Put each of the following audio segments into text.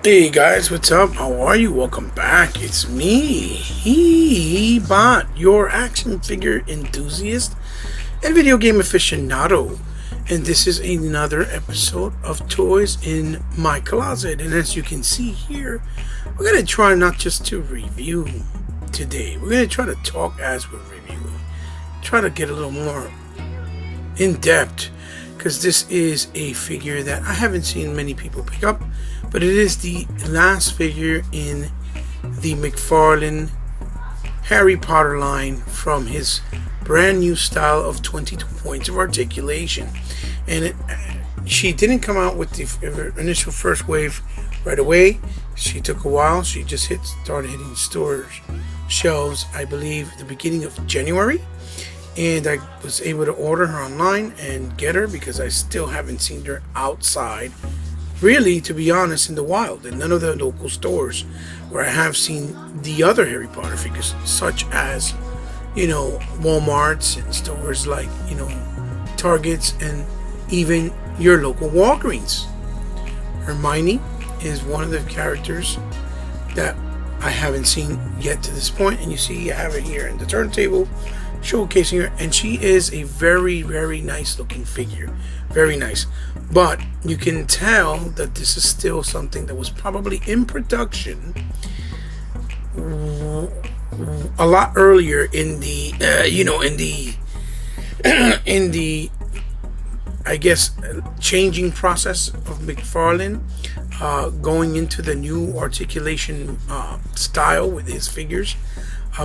Hey guys, what's up? How are you? Welcome back. It's me, Bot, your action figure enthusiast and video game aficionado. And this is another episode of Toys in My Closet. And as you can see here, we're going to try not just to review today. We're going to try to talk as we're reviewing. Try to get a little more in depth, because this is a figure that I haven't seen many people pick up, but it is the last figure in the Mcfarlane Harry Potter line from his brand new style of 22 points of articulation. And she didn't come out with the initial first wave right away. She took a while. She just started hitting stores shelves, I believe, at the beginning of January. And I was able to order her online and get her because I still haven't seen her outside, really, to be honest, in the wild, in none of the local stores where I have seen the other Harry Potter figures, such as, Walmarts and stores like, Targets and even your local Walgreens. Hermione is one of the characters that I haven't seen yet to this point, and you see I have it here in the turntable showcasing her, and she is a very, very nice looking figure. Very nice. But you can tell that this is still something that was probably in production a lot earlier in the in the I guess changing process of Mcfarlane, going into the new articulation style with his figures.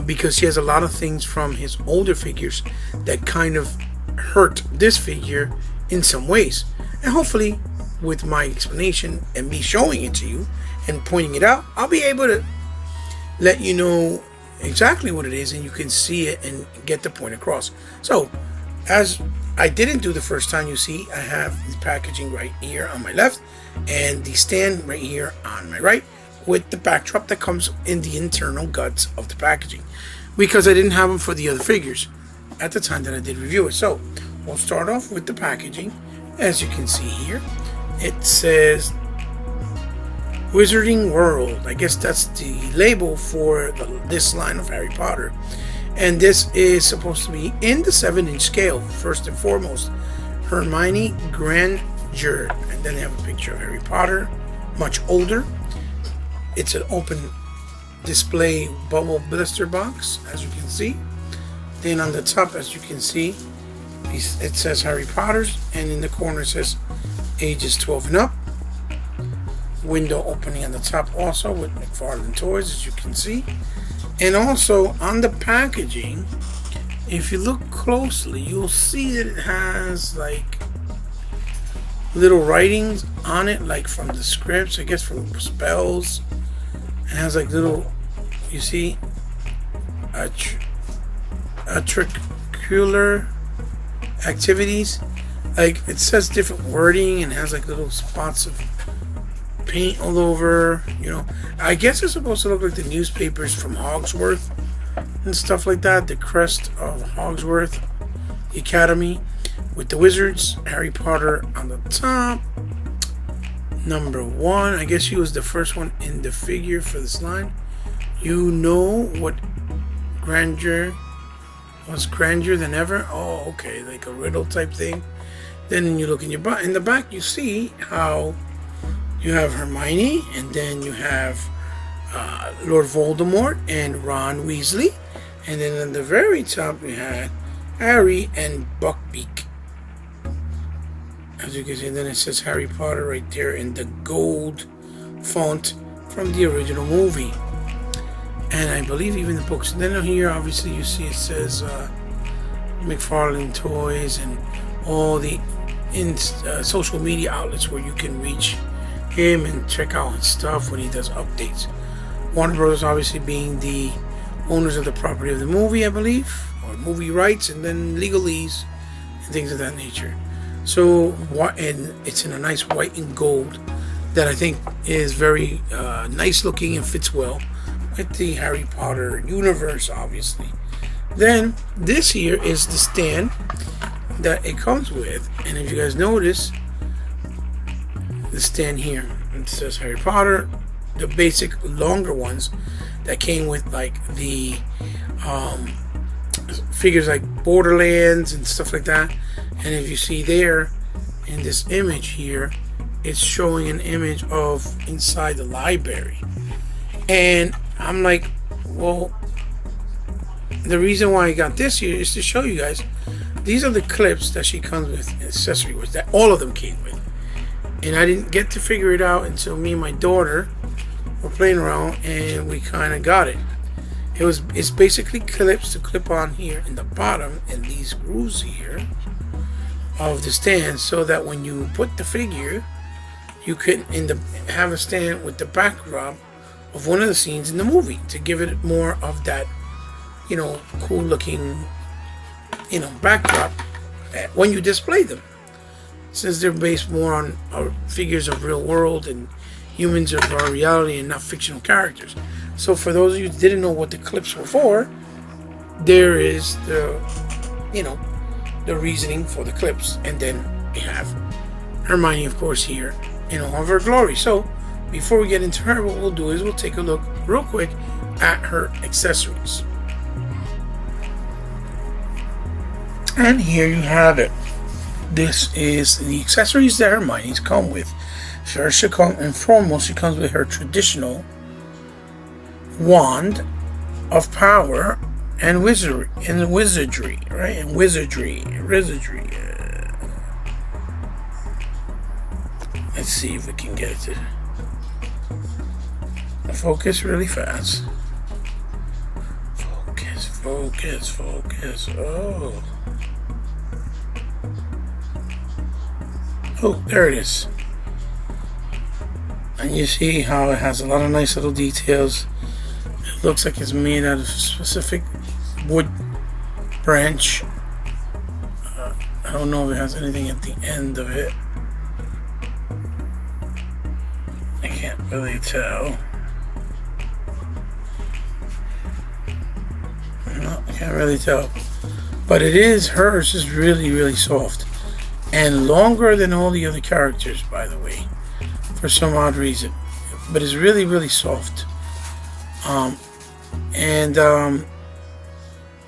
Because he has a lot of things from his older figures that kind of hurt this figure in some ways. And hopefully, with my explanation and me showing it to you and pointing it out, I'll be able to let you know exactly what it is, and you can see it and get the point across. So, as I didn't do the first time, you see I have the packaging right here on my left and the stand right here on my right, with the backdrop that comes in the internal guts of the packaging, because I didn't have them for the other figures at the time that I did review it. So we'll start off with the packaging. As you can see here, it says Wizarding World. I guess that's the label for this line of Harry Potter, and this is supposed to be in the 7-inch scale. First and foremost, Hermione Granger, and then they have a picture of Harry Potter, much older. It's an open display bubble blister box, as you can see. Then on the top, as you can see, it says Harry Potter's, and in the corner it says ages 12 and up. Window opening on the top also with Mcfarlane Toys, as you can see. And also on the packaging, if you look closely, you'll see that it has like little writings on it, like from the scripts, I guess from spells. It has like little, you see, articular activities. Like it says different wording and has like little spots of paint all over. I guess it's supposed to look like the newspapers from Hogsworth and stuff like that. The crest of Hogsworth Academy with the wizards. Harry Potter on the top. Number 1, I guess she was the first one in the figure for this line. You know what Granger was, granger than ever. Oh, okay, like a riddle type thing. Then you look in the back, you see how you have Hermione, and then you have Lord Voldemort and Ron Weasley, and then on the very top you had Harry and Buckbeak. As you can see, then it says Harry Potter right there in the gold font from the original movie. And I believe even the books. And then here, obviously, you see it says Mcfarlane Toys and all the social media outlets where you can reach him and check out his stuff when he does updates. Warner Brothers obviously being the owners of the property of the movie, I believe, or movie rights, and then legalese and things of that nature. So, and it's in a nice white and gold that I think is very nice looking and fits well with the Harry Potter universe, obviously. Then this here is the stand that it comes with, and if you guys notice, the stand here, it says Harry Potter, the basic longer ones that came with like the figures like Borderlands and stuff like that. And if you see there in this image here, it's showing an image of inside the library. And I'm like, well, the reason why I got this here is to show you guys these are the clips that she comes with, accessory was that all of them came with. And I didn't get to figure it out until me and my daughter were playing around and we kind of got it. It's basically clips to clip on here in the bottom and these grooves here of the stand, so that when you put the figure, you can have a stand with the backdrop of one of the scenes in the movie to give it more of that, you know, cool looking, you know, backdrop when you display them, since they're based more on figures of real world and humans of our reality and not fictional characters. So for those of you who didn't know what the clips were for, there is the, you know, the reasoning for the clips. And then we have Hermione, of course, here in all of her glory. So before we get into her, what we'll do is we'll take a look real quick at her accessories. And here you have it. This is the accessories that Hermione's come with. First, she comes with her traditional wand of power and wizardry, right? And wizardry. Let's see if we can get it to focus really fast. Focus. Oh, there it is. And you see how it has a lot of nice little details. It looks like it's made out of a specific wood branch. I don't know if it has anything at the end of it. I can't really tell. No, I can't really tell. But hers is really, really soft. And longer than all the other characters, by the way, for some odd reason. But it's really, really soft.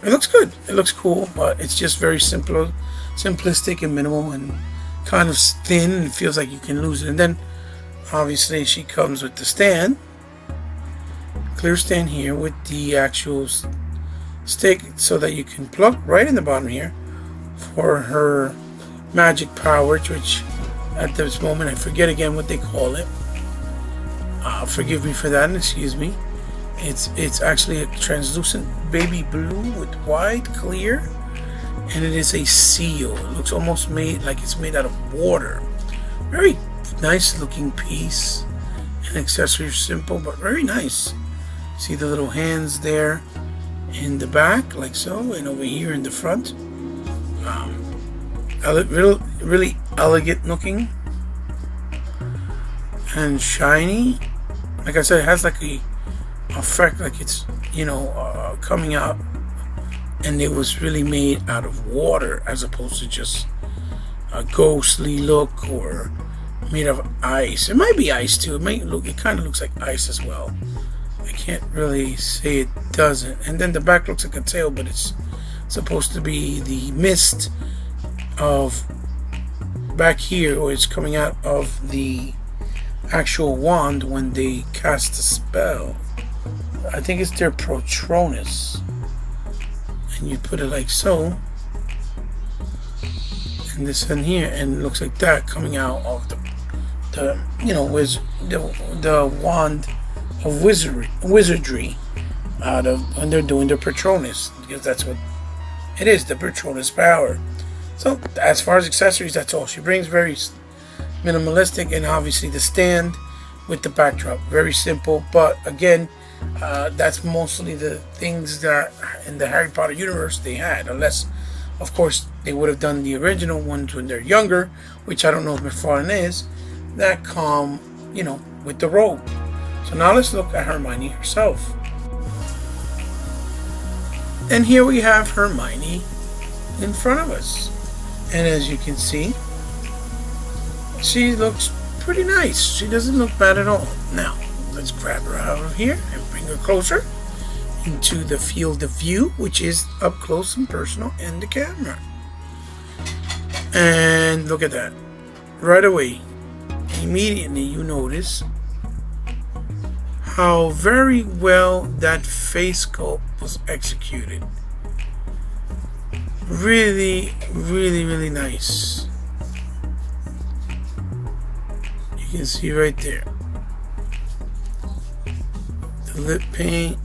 It looks good. It looks cool, but it's just very simplistic and minimal and kind of thin, and it feels like you can lose it. And then, obviously, she comes with the stand. Clear stand here with the actual stick so that you can plug right in the bottom here for her magic power, which at this moment I forget again what they call it. Forgive me for that and excuse me. It's actually a translucent baby blue with white clear, and it is a seal. It looks almost made like it's made out of water. Very nice looking piece. An accessory, simple but very nice. See the little hands there in the back like so, and over here in the front. Really elegant looking and shiny. Like I said, it has like a effect like it's, you know, coming out, and it was really made out of water as opposed to just a ghostly look or made of ice. It might be ice too. It kind of looks like ice as well. I can't really say it doesn't. And then the back looks like a tail, but it's supposed to be the mist of back here, or it's coming out of the actual wand when they cast a spell. I think it's their Patronus, and you put it like so, and this in here, and it looks like that coming out of the you know, the wand of wizardry out of when they're doing their Patronus, because that's what it is, the Patronus power. So as far as accessories, that's all she brings. Very minimalistic, and obviously the stand with the backdrop, very simple. But again, that's mostly the things that in the Harry Potter universe they had, unless of course they would have done the original ones when they're younger, which I don't know if Mcfarlane is, that come, you know, with the robe. So now let's look at Hermione herself. And here we have Hermione in front of us, and as you can see, she looks pretty nice. She doesn't look bad at all. Now, let's grab her out of here and bring her closer into the field of view, which is up close and personal in the camera. And look at that. Right away, immediately you notice how very well that face sculpt was executed. Really, really, really nice. You can see right there the lip paint,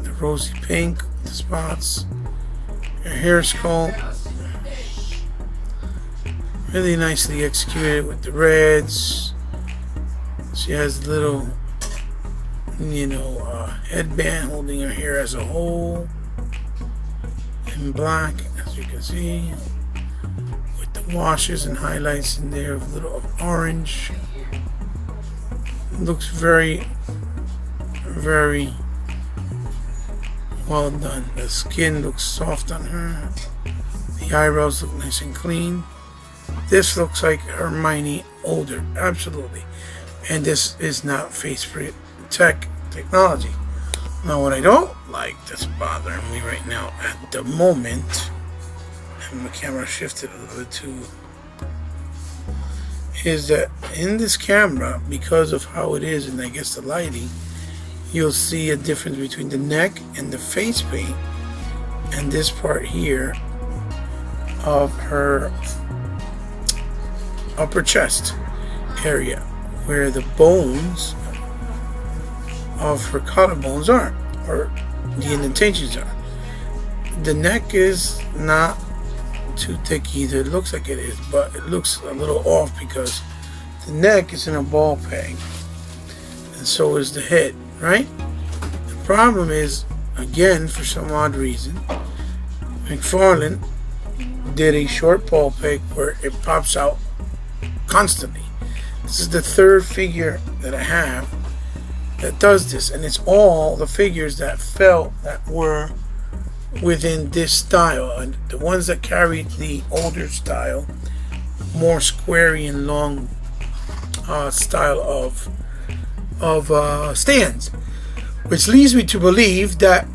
the rosy pink, the spots, her hair sculpt. Really nicely executed with the reds. She has a little, headband holding her hair as a whole in black, as you can see, with the washes and highlights in there of a little of orange. Looks very, very well done. The skin looks soft on her. The eyebrows look nice and clean. This looks like Hermione older, absolutely. And this is not face print technology. Now, what I don't like that's bothering me right now at the moment, and the camera shifted a little bit too, is that in this camera, because of how it is, and I guess the lighting, you'll see a difference between the neck and the face paint, and this part here of her upper chest area, where the bones of her collarbones are, or the indentations are. The neck is not too thick either. It looks like it is, but it looks a little off because the neck is in a ball peg, and so is the head, right? The problem is, again, for some odd reason, Mcfarlane did a short ball peg where it pops out constantly. This is the third figure that I have that does this, and it's all the figures that were within this style, and the ones that carried the older style, more squarey and long style of stands, which leads me to believe that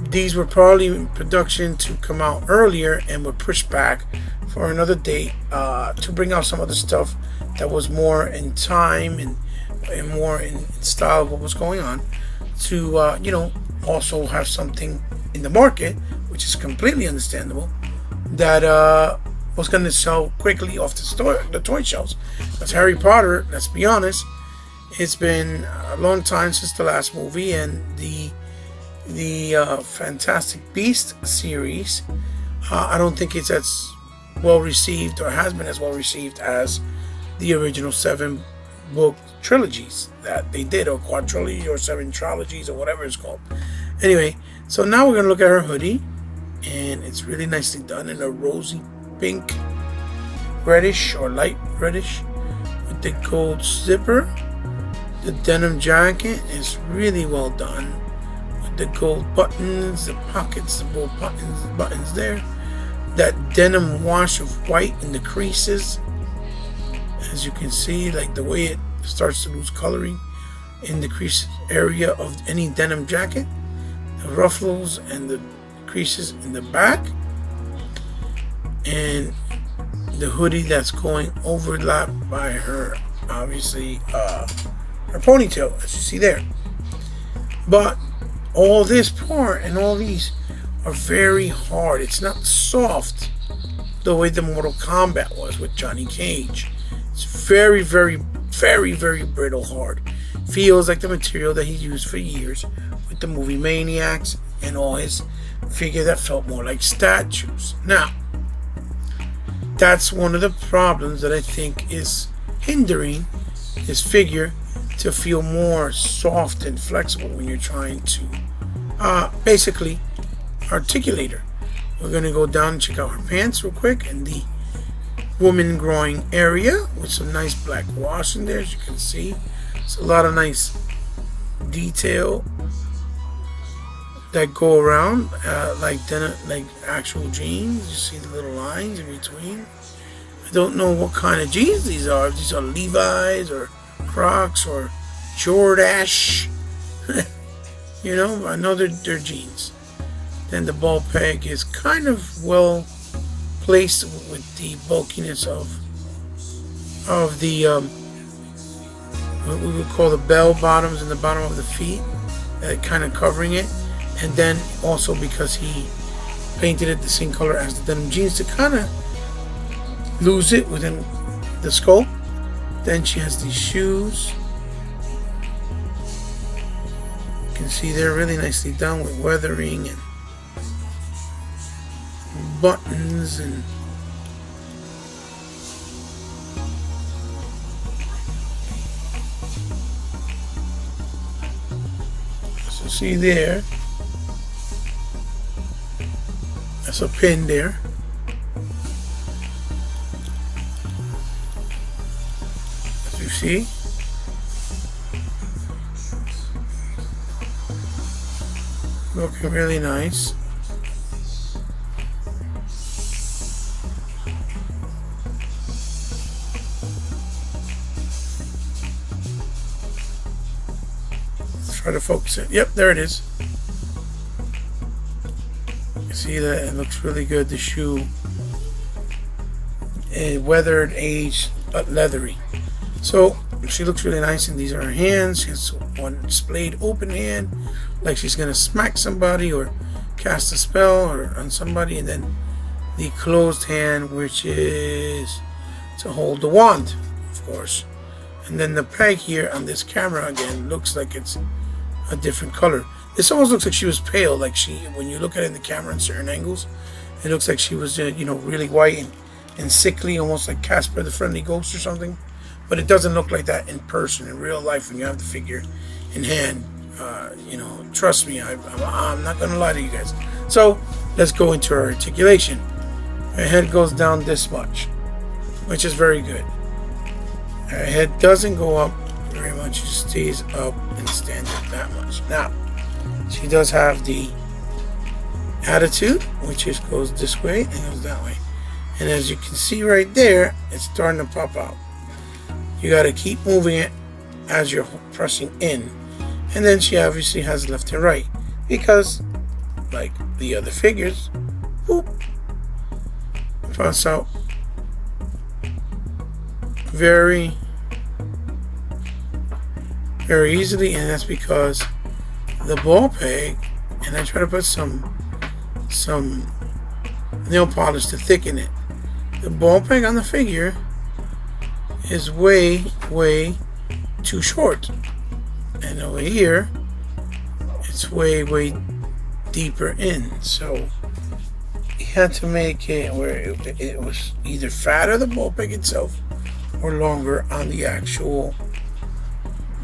these were probably in production to come out earlier and were pushed back for another date to bring out some other stuff that was more in time and more in style of what was going on, to also have something in the market, which is completely understandable, that was going to sell quickly off the toy shelves. Because Harry Potter, let's be honest, it's been a long time since the last movie, and the Fantastic Beast series, I don't think it's as well received, or has been as well received as the original 7-book trilogies that they did, or quadrilogy, or 7 trilogies, or whatever it's called. Anyway, so now we're going to look at her hoodie, and it's really nicely done in a rosy pink, reddish or light reddish, with the gold zipper. The denim jacket is really well done, with the gold buttons, the pockets, the gold buttons there. That denim wash of white in the creases, as you can see, like the way it starts to lose coloring in the crease area of any denim jacket. The ruffles and the creases in the back, and the hoodie that's going overlapped by her, obviously, her ponytail, as you see there. But all this part and all these are very hard. It's not soft the way the Mortal Kombat was with Johnny Cage. It's very, very, very, very brittle hard. Feels like the material that he used for years with the movie Maniacs and all his figure that felt more like statues. Now, that's one of the problems that I think is hindering this figure to feel more soft and flexible when you're trying to basically articulate her. We're going to go down and check out her pants real quick, and the woman groin area with some nice black wash in there, as you can see. It's a lot of nice detail that go around like actual jeans. You see the little lines in between. I don't know what kind of jeans these are. If these are Levi's or Crocs or Jordache. You know, I know they're jeans. Then the ball peg is kind of well placed with the bulkiness of the what we would call the bell bottoms and the bottom of the feet, kind of covering it. And then also because he painted it the same color as the denim jeans to kind of lose it within the sculpt. Then she has these shoes. You can see they're really nicely done with weathering and buttons and so see there, that's a pin there. As you see, looking really nice. Try to focus it. Yep, there it is. You see that it looks really good. The shoe, weathered, aged, but leathery. So she looks really nice. And these are her hands. She has one splayed open hand, like she's gonna smack somebody or cast a spell or on somebody, and then the closed hand, which is to hold the wand, of course. And then the peg here on this camera again looks like it's a different color. This almost looks like she was pale, like when you look at it in the camera in certain angles, it looks like she was you know, really white and sickly, almost like Casper the Friendly Ghost or something. But it doesn't look like that in person, in real life, when you have the figure in hand. You know, trust me, I'm not gonna lie to you guys. So let's go into her articulation. Her head goes down this much, which is very good. Her head doesn't go up very much, it stays up and stands up that much. Now, she does have the attitude, which goes this way and goes that way. And as you can see right there, it's starting to pop out. You got to keep moving it as you're pressing in. And then she obviously has left and right, because like the other figures, boop, pass out very easily. And that's because the ball peg, and I try to put some nail polish to thicken it. The ball peg on the figure is way too short, and over here it's way deeper in. So you had to make it where it was either fatter, the ball peg itself, or longer on the actual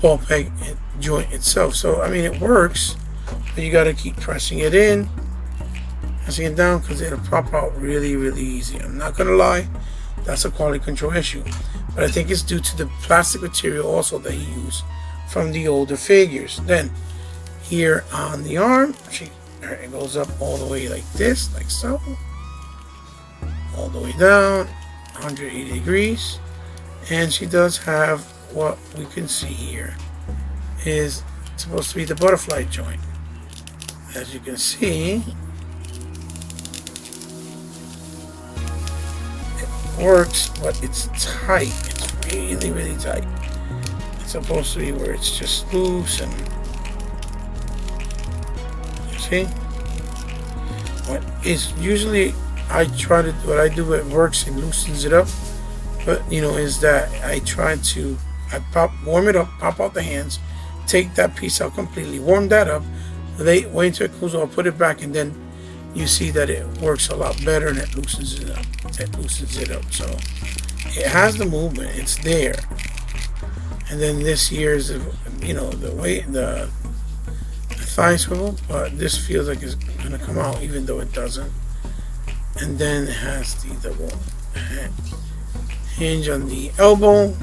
ball peg joint itself. So I mean, it works, but you got to keep pressing it in, pressing it down, because it'll pop out really easy. I'm not gonna lie, that's a quality control issue, but I think it's due to the plastic material also that he used from the older figures. Then here on the arm, it goes up all the way like this, like so, all the way down 180 degrees. And she does have what we can see here is supposed to be the butterfly joint. As you can see, it works, but it's tight. It's really tight. It's supposed to be where it's just loose, and you see what is usually what I do, it works and loosens it up. But you know, is that I warm it up, pop out the hands, take that piece out completely, warm that up, wait until it cools off, put it back, and then you see that it works a lot better and it loosens it up. So it has the movement, it's there. And then this here is the weight, the thigh swivel, but this feels like it's gonna come out even though it doesn't. And then it has the double hinge on the elbow,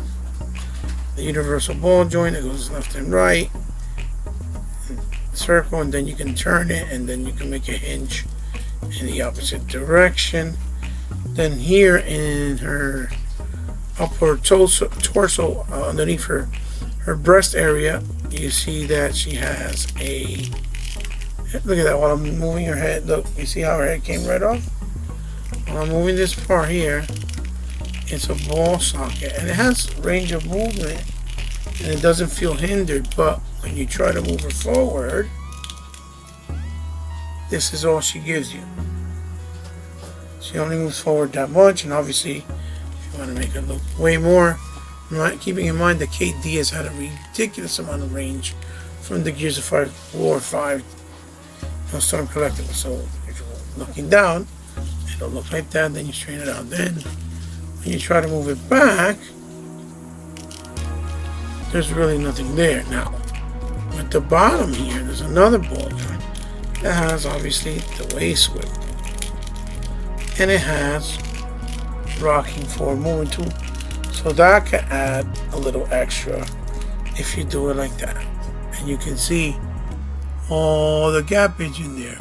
the universal ball joint that goes left and right, circle, and then you can turn it, and then you can make a hinge in the opposite direction. Then here in her upper torso underneath her her breast area, you see that she has a, look at that while I'm moving her head. Look, you see how her head came right off? While I'm moving this part here, it's a ball socket, and it has range of movement, and it doesn't feel hindered. But when you try to move her forward, this is all she gives you. She only moves forward that much, and obviously, if you want to make it look way more, keeping in mind that Kate Diaz had a ridiculous amount of range from the Gears of War 5 Storm Collectible. So if you're looking down, it'll look like that. Then you straighten it out. Then when you try to move it back, there's really nothing there. Now, at the bottom here, there's another ball joint that has obviously the waist swivel, and it has rocking forward movement too. So that can add a little extra if you do it like that. And you can see all the gappage in there,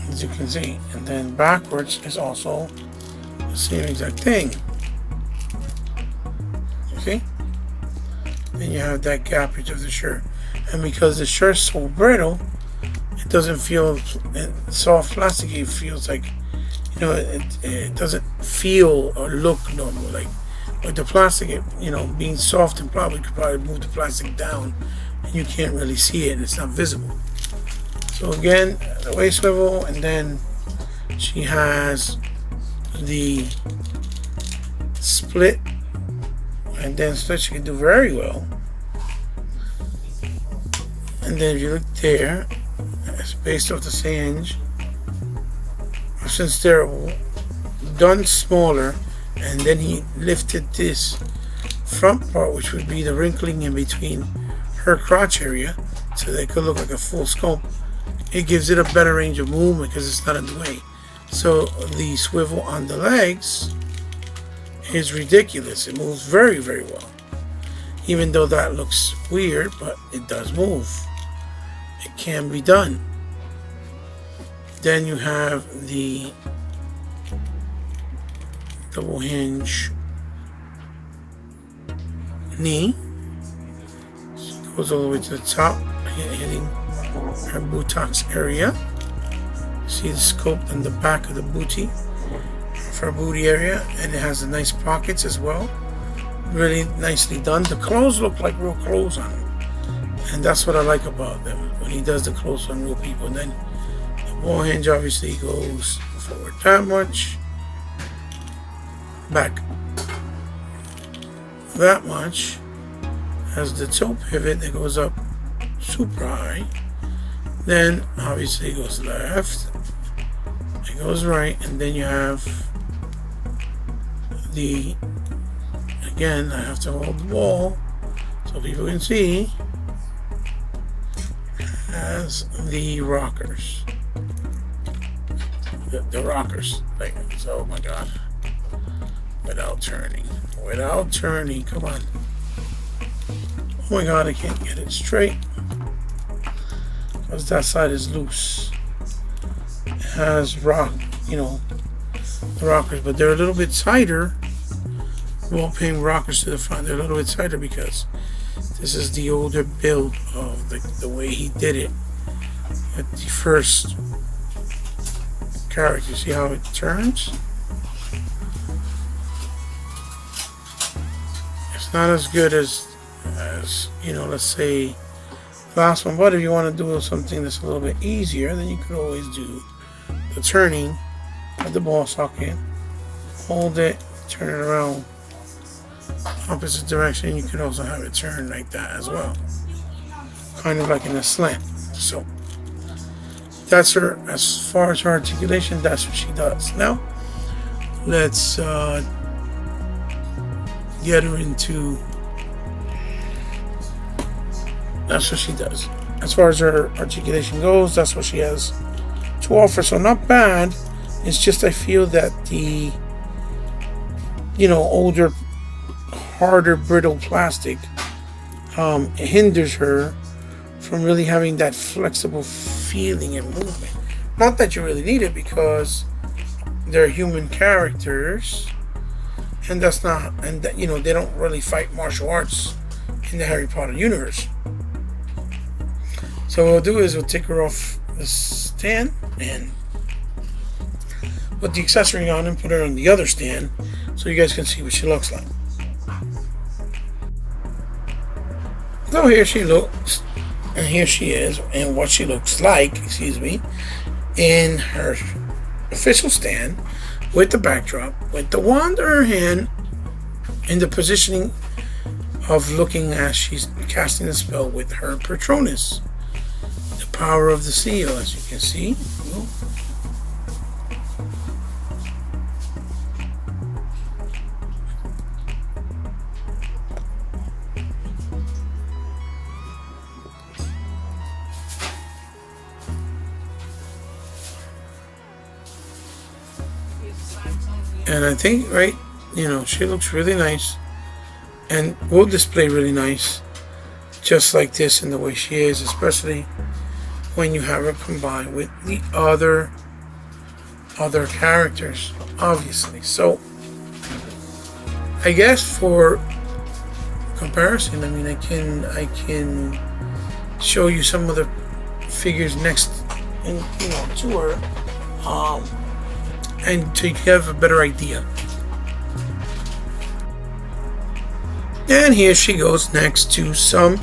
as you can see. And then backwards is also the same exact thing. You see? Then you have that gappage of the shirt. And because the shirt's so brittle, it doesn't feel soft plastic. It feels like, you know, it doesn't feel or look normal. Like the plastic, being soft, and could probably move the plastic down, and you can't really see it, and it's not visible. So again, the waist swivel, and then she has the split, and then split she can do very well. And then if you look there, it's based off the same hinge. Since they're done smaller, and then he lifted this front part, which would be the wrinkling in between her crotch area, so they could look like a full sculpt. It gives it a better range of movement because it's not in the way. So the swivel on the legs is ridiculous. It moves very, very well. Even though that looks weird, but it does move. It can be done. Then you have the double hinge knee. It goes all the way to the top, hitting her buttocks area. See the sculpt on the back of the booty, of her booty area, and it has the nice pockets as well. Really nicely done. The clothes look like real clothes on him, and that's what I like about them when he does the clothes on real people. And then the ball hinge obviously goes forward that much, back that much, has the toe pivot that goes up super high. Then obviously it goes left, it goes right, and then you have the, again, I have to hold the ball so people can see, as the rockers. The rockers thing. So, oh my god. Without turning, come on. Oh my god, I can't get it straight because that side is loose. It has the rockers, but they're a little bit tighter. Wall pin rockers to the front, they're a little bit tighter because this is the older build of the way he did it at the first character. See how it turns? It's not as good as let's say last one, but if you want to do something that's a little bit easier, then you could always do the turning of the ball socket, hold it, turn it around opposite direction. You could also have it turn like that as well, kind of like in a slant. So that's her. As far as her articulation, that's what she does. Now let's get her into, that's what she does. As far as her articulation goes, that's what she has to offer. So not bad. It's just I feel that the older, harder, brittle plastic hinders her from really having that flexible feeling and movement. Not that you really need it, because they're human characters, and that's not, and that, they don't really fight martial arts in the Harry Potter universe. So what we'll do is we'll take her off the stand and put the accessory on and put her on the other stand so you guys can see what she looks like. So here she looks, and here she is, and what she looks like, excuse me, in her official stand with the backdrop, with the wand in her hand, in the positioning of looking as she's casting the spell with her Patronus, the power of the seal, as you can see. And I think, right, she looks really nice and will display really nice just like this in the way she is, especially when you have her combined with the other characters, obviously. So I guess for comparison, I mean, I can show you some of the figures next to her, and to have a better idea. And here she goes next to some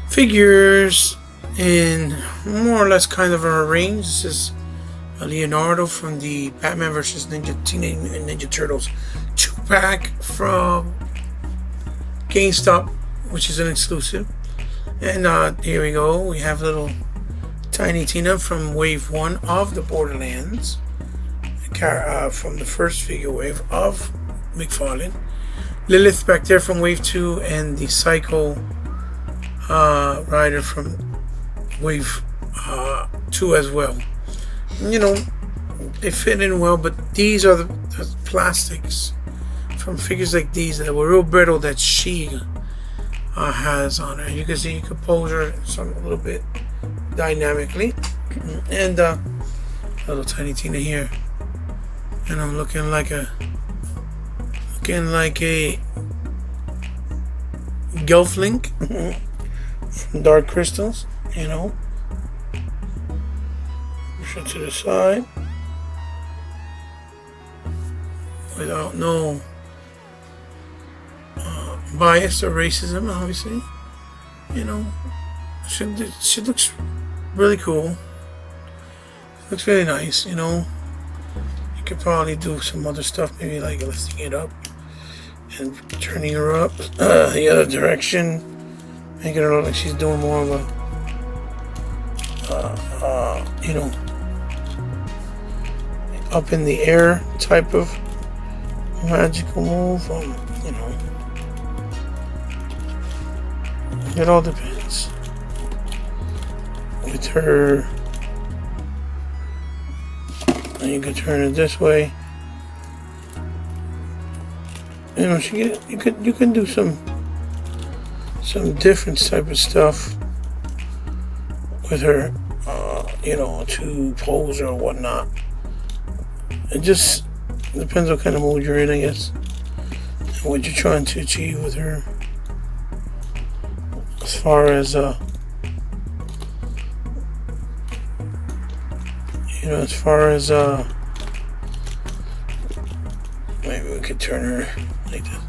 figures in more or less kind of a range. This is a Leonardo from the Batman vs. Teenage Ninja Turtles 2-pack from GameStop, which is an exclusive. And here we go. We have little Tiny Tina from Wave 1 of the Borderlands, from the first figure wave of Mcfarlane. Lilith back there from Wave 2, and the Psycho Rider from Wave 2 as well. They fit in well, but these are the plastics from figures like these that were real brittle that she has on her. You can see you can pose her a little bit dynamically. And little Tiny Tina here. And I'm looking like a Gelfling from Dark Crystals, Push it to the side without no bias or racism, obviously. She looks really cool. Looks really nice, Could probably do some other stuff, maybe like lifting it up and turning her up the other direction, making her look like she's doing more of a up in the air type of magical move. It all depends. With her, and you could turn it this way. You can do some different type of stuff with her, to pose or whatnot. It just depends what kind of mood you're in, I guess, and what you're trying to achieve with her. As far as maybe we could turn her like this.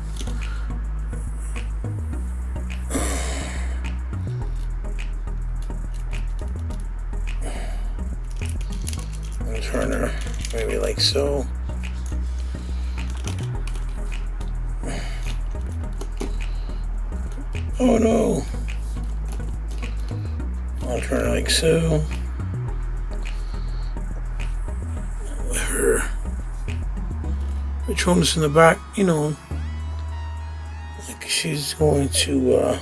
And turn her maybe like so. Oh no. I'll turn it like so. With her Patronus in the back, like she's going to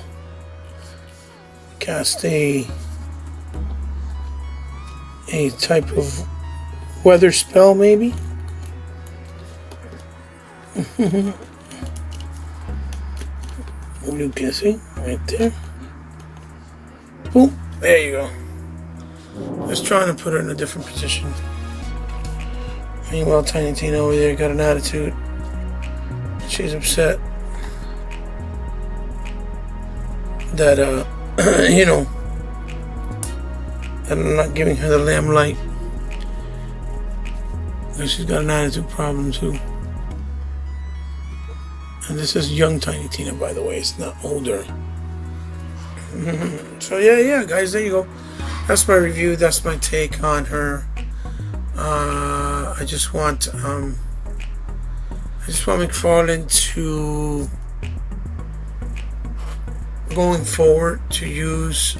cast a type of weather spell, maybe. You can see right there. Boom. There you go. Just trying to put her in a different position. Meanwhile, Tiny Tina over there got an attitude. she's upset that you know, that I'm not giving her the lamplight. And she's got an attitude problem too. And this is young Tiny Tina, by the way. It's not older. So yeah, guys, there you go. That's my review. That's my take on her. I just want Mcfarlane to, going forward, to use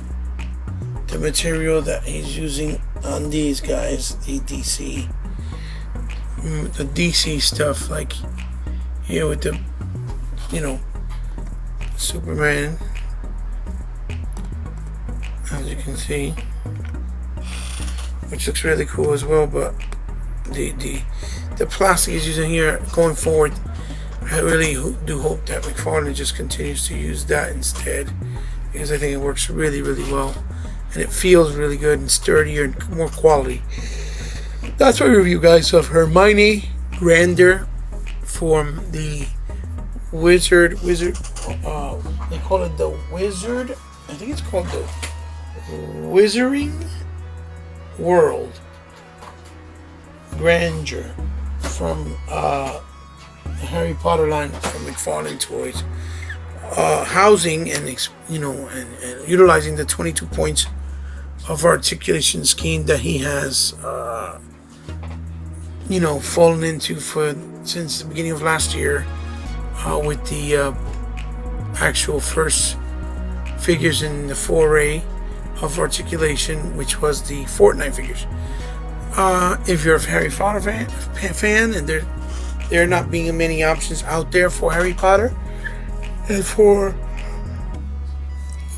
the material that he's using on these guys, the DC stuff, like here with the, you know, Superman, as you can see, which looks really cool as well. But the plastic he's using here, going forward, I really do hope that Mcfarlane just continues to use that instead, because I think it works really, really well, and it feels really good and sturdier and more quality. That's my review, guys, of Hermione Granger from the Wizard. They call it the Wizard. I think it's called the Wizarding World Granger from the Harry Potter line from Mcfarlane Toys. Housing and and utilizing the 22 points of articulation scheme that he has fallen into since the beginning of last year, with the actual first figures in the foray of articulation, which was the Fortnite figures. If you're a Harry Potter fan, and there not being many options out there for Harry Potter, and for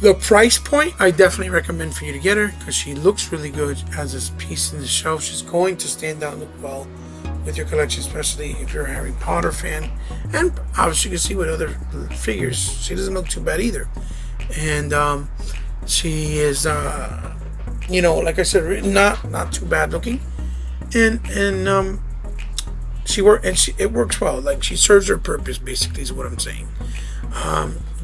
the price point, I definitely recommend for you to get her, because she looks really good as this piece in the shelf. She's going to stand out and look well with your collection, especially if you're a Harry Potter fan. And obviously you can see with other figures, she doesn't look too bad either. And she is like I said, not too bad looking, and it works well. Like, she serves her purpose, basically, is what I'm saying.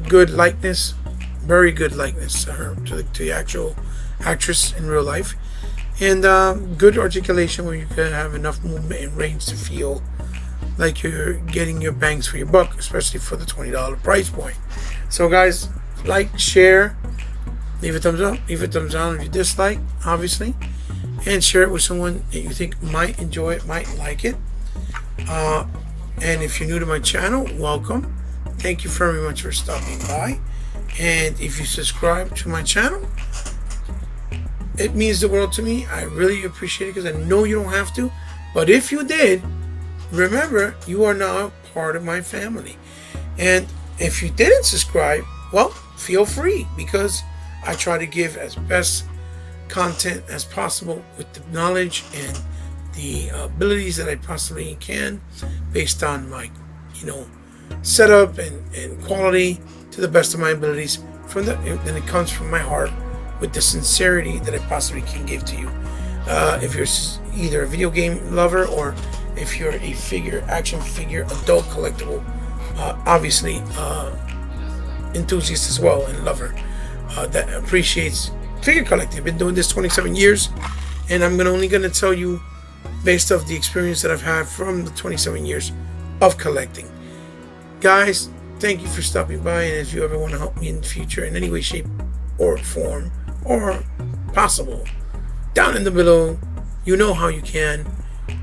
Good likeness, very good likeness to her, to the actual actress in real life, and good articulation where you can have enough movement and range to feel like you're getting your bangs for your buck, especially for the $20 price point. So, guys, like, share, leave a thumbs up, leave a thumbs down if you dislike, obviously, and share it with someone that you think might enjoy it, might like it. And if you're new to my channel, welcome. Thank you very much for stopping by. And if you subscribe to my channel, it means the world to me. I really appreciate it, because I know you don't have to. But if you did, remember, you are now part of my family. And if you didn't subscribe, well, feel free, because I try to give as best content as possible with the knowledge and the abilities that I possibly can, based on my setup and quality, to the best of my abilities, and it comes from my heart, with the sincerity that I possibly can give to you. If you're either a video game lover, or if you're a action figure adult collectible, obviously enthusiast as well, and lover, that appreciates figure collecting. I've been doing this 27 years, and I'm only going to tell you based off the experience that I've had from the 27 years of collecting. Guys, thank you for stopping by, and if you ever want to help me in the future in any way, shape, or form, or possible, down in the below, you know how you can.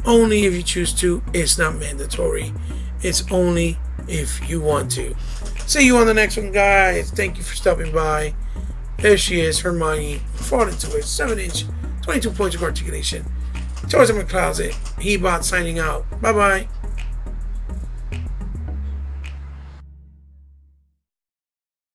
Only if you choose to. It's not mandatory. It's only if you want to. See you on the next one, guys. Thank you for stopping by. There she is, Hermione, fall into it, 7-inch, 22 points of articulation. Toys in my closet. He-Bot signing out. Bye-bye.